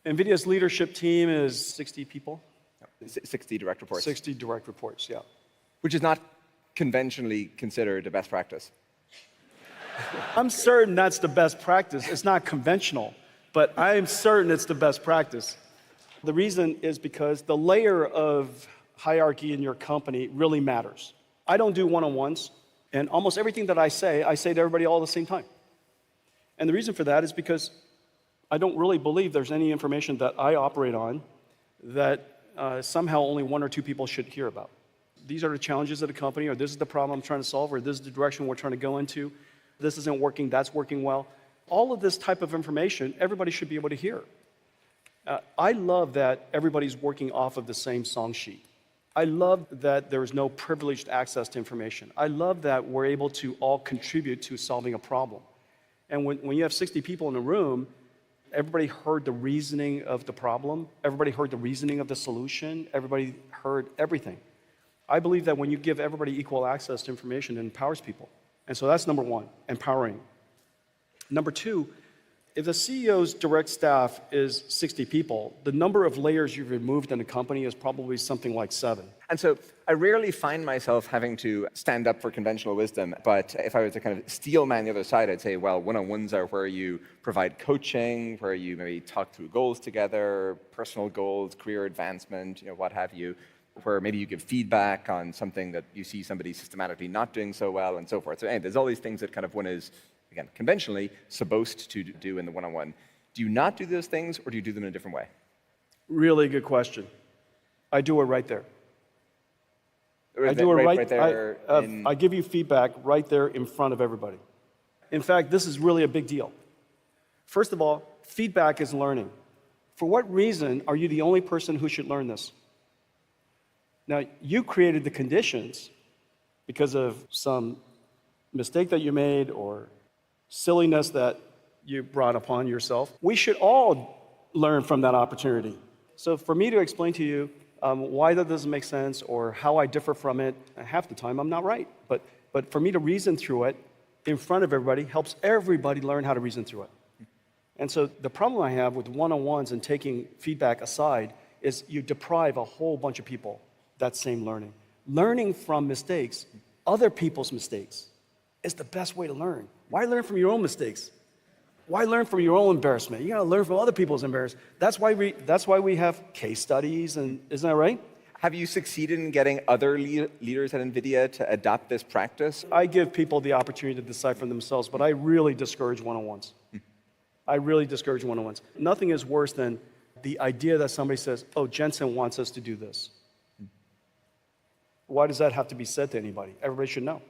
NVIDIA's leadership team is 60 people. 60 direct reports. 60 direct reports, yeah. Which is not conventionally considered a best practice. I'm certain that's the best practice. It's not conventional, but I am certain it's the best practice. The reason is because the layer of hierarchy in your company really matters. I don't do one-on-ones, and almost everything that I say to everybody all at the same time. And the reason for that is because I don't really believe there's any information that I operate on that somehow only one or two people should hear about. These are the challenges of the company, or this is the problem I'm trying to solve, or this is the direction we're trying to go into. This isn't working, that's working well. All of this type of information, everybody should be able to hear. I love that everybody's working off of the same song sheet. I love that there is no privileged access to information. I love that we're able to all contribute to solving a problem. And when you have 60 people in a room, everybody heard the reasoning of the problem, everybody heard the reasoning of the solution, everybody heard everything. I believe that when you give everybody equal access to information, it empowers people. And so that's number one, empowering. Number two, if the CEO's direct staff is 60 people, the number of layers you've removed in a company is probably something like 7. And so I rarely find myself having to stand up for conventional wisdom, but if I was to kind of steel man the other side, I'd say, well, one-on-ones are where you provide coaching, where you maybe talk through goals together, personal goals, career advancement, what have you, where maybe you give feedback on something that you see somebody systematically not doing so well and so forth. So anyway, there's all these things that kind of one is, again, conventionally supposed to do in the one-on-one. Do you not do those things, or do you do them in a different way? Really good question. I do it right there. I do it right there. I give you feedback right there in front of everybody. In fact, this is really a big deal. First of all, feedback is learning. For what reason are you the only person who should learn this? Now, you created the conditions because of some mistake that you made or silliness that you brought upon yourself. We should all learn from that opportunity. So for me to explain to you why that doesn't make sense or how I differ from it, half the time I'm not right. But for me to reason through it in front of everybody helps everybody learn how to reason through it. And so the problem I have with one-on-ones and taking feedback aside is you deprive a whole bunch of people that same learning. Learning from mistakes, other people's mistakes, is the best way to learn. Why learn from your own mistakes? Why learn from your own embarrassment? You gotta learn from other people's embarrassment. That's why we have case studies, and isn't that right? Have you succeeded in getting other leaders at NVIDIA to adopt this practice? I give people the opportunity to decide for themselves, but I really discourage one-on-ones. I really discourage one-on-ones. Nothing is worse than the idea that somebody says, oh, Jensen wants us to do this. Why does that have to be said to anybody? Everybody should know.